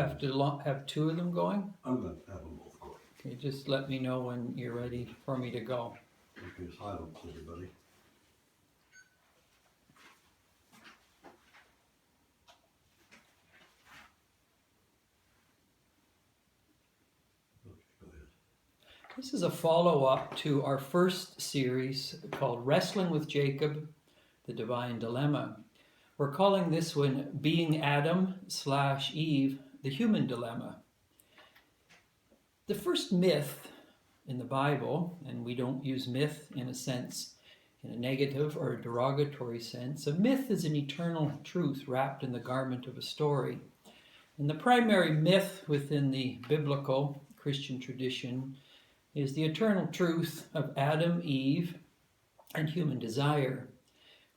Have to have two of them going? I'm going to have them both going. Okay, just let me know when you're ready for me to go. Okay, silence, everybody. Okay, go ahead. This is a follow-up to our first series called Wrestling with Jacob, the Divine Dilemma. We're calling this one Being Adam/Eve, the Human Dilemma. The first myth in the Bible, and we don't use myth in a sense, in a negative or a derogatory sense. A myth is an eternal truth wrapped in the garment of a story. And the primary myth within the biblical Christian tradition is the eternal truth of Adam, Eve, and human desire.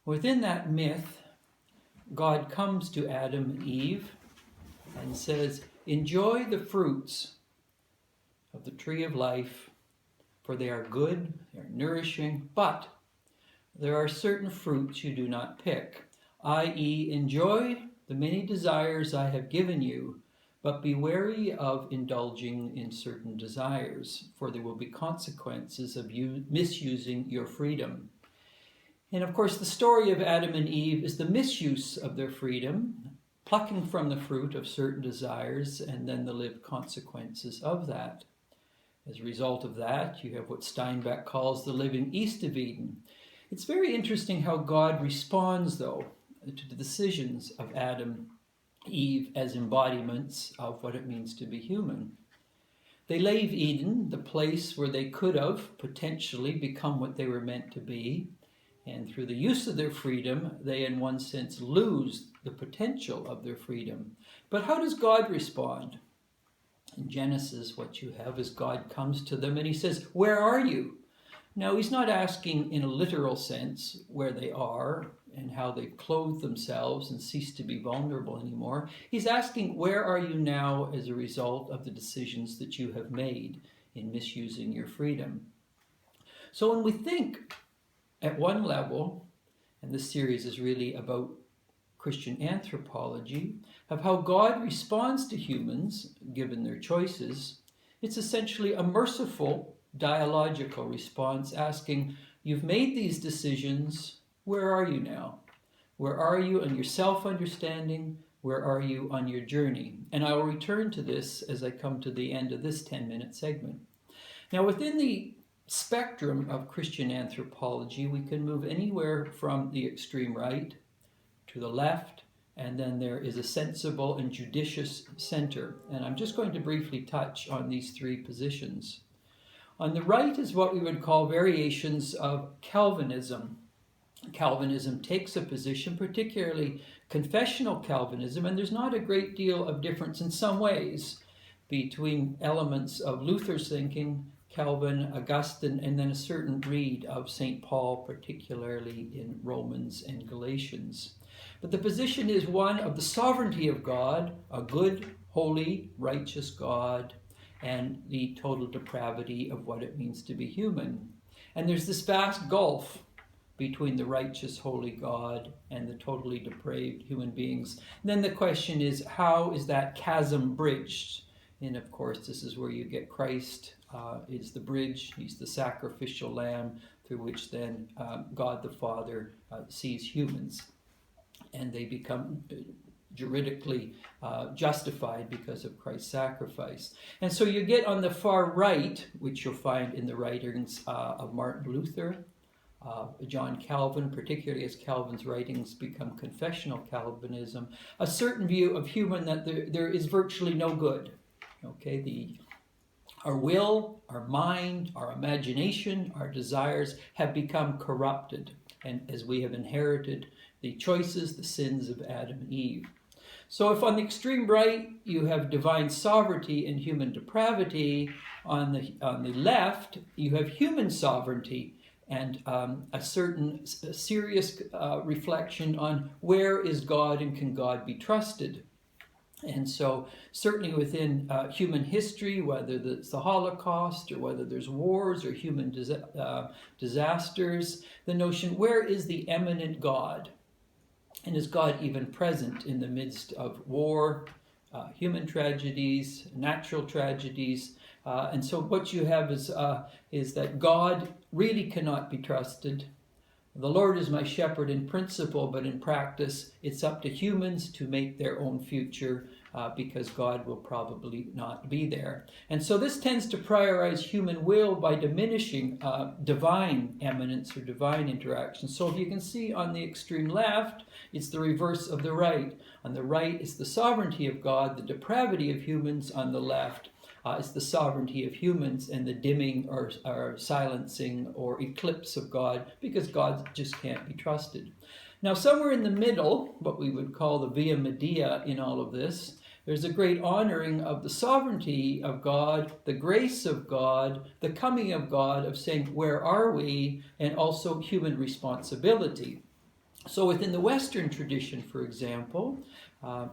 Within that myth, God comes to Adam and Eve and says, "Enjoy the fruits of the tree of life, for they are good, they are nourishing, but there are certain fruits you do not pick, i.e., enjoy the many desires I have given you, but be wary of indulging in certain desires, for there will be consequences of you misusing your freedom." And of course, the story of Adam and Eve is the misuse of their freedom, plucking from the fruit of certain desires, and then the lived consequences of that. As a result of that, you have what Steinbeck calls the living east of Eden. It's very interesting how God responds, though, to the decisions of Adam, Eve as embodiments of what it means to be human. They leave Eden, the place where they could have potentially become what they were meant to be, and through the use of their freedom, they in one sense lose the potential of their freedom. But how does God respond? In Genesis, what you have is God comes to them and he says, "Where are you?" Now, he's not asking in a literal sense where they are and how they've clothed themselves and ceased to be vulnerable anymore. He's asking, where are you now as a result of the decisions that you have made in misusing your freedom? So when we think at one level, and this series is really about Christian anthropology, of how God responds to humans given their choices, it's essentially a merciful dialogical response asking, you've made these decisions, where are you now? Where are you on your self-understanding? Where are you on your journey? And I will return to this as I come to the end of this 10-minute segment. Now, within the spectrum of Christian anthropology, we can move anywhere from the extreme right to the left, and then there is a sensible and judicious center. And I'm just going to briefly touch on these three positions. On the right is what we would call variations of Calvinism. Calvinism takes a position, particularly confessional Calvinism, and there's not a great deal of difference in some ways between elements of Luther's thinking, Calvin, Augustine, and then a certain read of St. Paul, particularly in Romans and Galatians. But the position is one of the sovereignty of God, a good, holy, righteous God, and the total depravity of what it means to be human. And there's this vast gulf between the righteous, holy God and the totally depraved human beings. And then the question is, how is that chasm bridged? And of course, this is where you get Christ is the bridge. He's the sacrificial lamb through which then God the Father sees humans. And they become juridically justified because of Christ's sacrifice. And so you get on the far right, which you'll find in the writings of Martin Luther, John Calvin, particularly as Calvin's writings become confessional Calvinism, a certain view of human that there is virtually no good. Okay, our will, our mind, our imagination, our desires have become corrupted, and as we have inherited the choices, the sins of Adam and Eve. So if on the extreme right you have divine sovereignty and human depravity, on the left you have human sovereignty and a certain serious reflection on where is God and can God be trusted. And so certainly within human history, whether it's the Holocaust or whether there's wars or human disasters, the notion, where is the eminent God? And is God even present in the midst of war, human tragedies, natural tragedies. And so what you have is that God really cannot be trusted. The Lord is my shepherd in principle, but in practice, it's up to humans to make their own future because God will probably not be there. And so this tends to prioritize human will by diminishing divine eminence or divine interaction. So if you can see on the extreme left, it's the reverse of the right. On the right is the sovereignty of God, the depravity of humans. On the left is the sovereignty of humans and the dimming or silencing or eclipse of God, because God just can't be trusted. Now, somewhere in the middle, what we would call the via media in all of this, there's a great honoring of the sovereignty of God, the grace of God, the coming of God, of saying, where are we? And also human responsibility. So within the Western tradition, for example,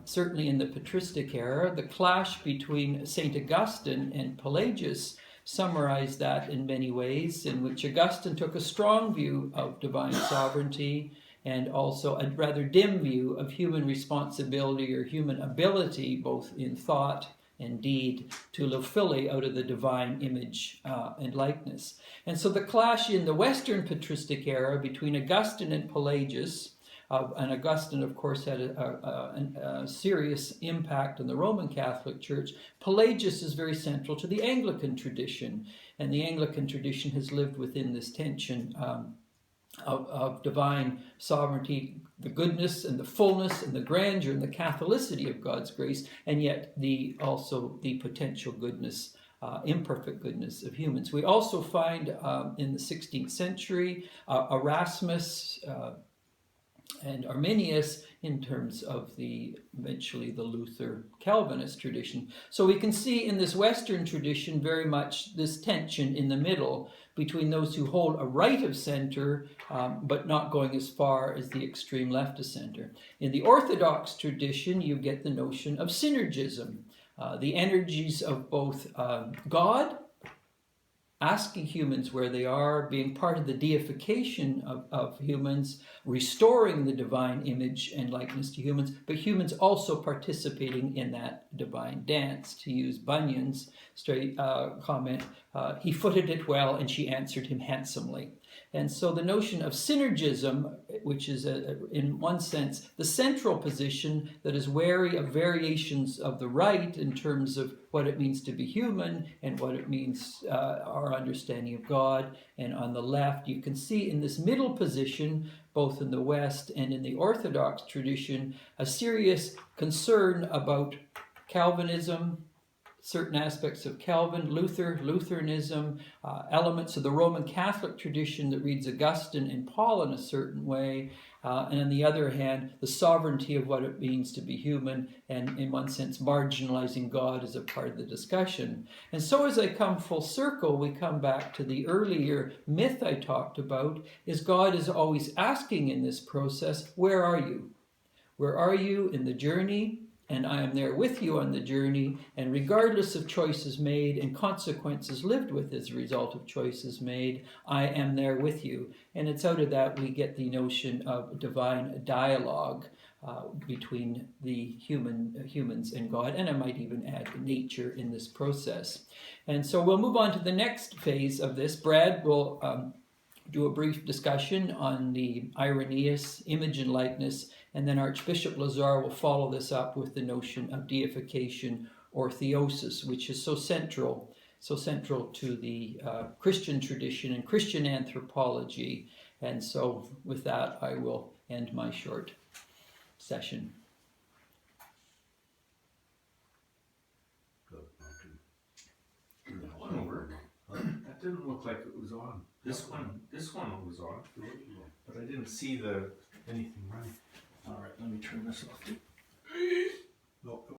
certainly in the patristic era, the clash between St. Augustine and Pelagius summarized that in many ways, in which Augustine took a strong view of divine sovereignty and also a rather dim view of human responsibility or human ability, both in thought and deed, to live fully out of the divine image and likeness. And so the clash in the Western patristic era between Augustine and Pelagius, and Augustine, of course, had a serious impact on the Roman Catholic Church. Pelagius is very central to the Anglican tradition, and the Anglican tradition has lived within this tension of divine sovereignty, the goodness and the fullness and the grandeur and the Catholicity of God's grace, and yet also the potential goodness, imperfect goodness of humans. We also find in the 16th century Erasmus and Arminius in terms of eventually the Luther Calvinist tradition. So we can see in this Western tradition very much this tension in the middle between those who hold a right of center, but not going as far as the extreme left of center. In the Orthodox tradition, you get the notion of synergism, the energies of both God, asking humans where they are, being part of the deification of humans, restoring the divine image and likeness to humans, but humans also participating in that divine dance. To use Bunyan's straight comment, he footed it well and she answered him handsomely. And so the notion of synergism, which is in one sense the central position that is wary of variations of the right in terms of what it means to be human and what it means our understanding of God. And on the left, you can see in this middle position, both in the West and in the Orthodox tradition, a serious concern about Calvinism, certain aspects of Calvin, Lutheranism, elements of the Roman Catholic tradition that reads Augustine and Paul in a certain way, and on the other hand, the sovereignty of what it means to be human, and in one sense, marginalizing God as a part of the discussion. And so as I come full circle, we come back to the earlier myth I talked about, is God is always asking in this process, where are you? Where are you in the journey? And I am there with you on the journey, and regardless of choices made and consequences lived with as a result of choices made, I am there with you. And it's out of that we get the notion of divine dialogue between the humans and God, and I might even add nature in this process. And so we'll move on to the next phase of this. Brad will do a brief discussion on the Irenaeus image and likeness, and then Archbishop Lazar will follow this up with the notion of deification or theosis, which is so central to the Christian tradition and Christian anthropology. And so with that, I will end my short session. Good. That one over. That didn't look like it was on. This one was on, but I didn't see anything running. All right, let me turn this off. No,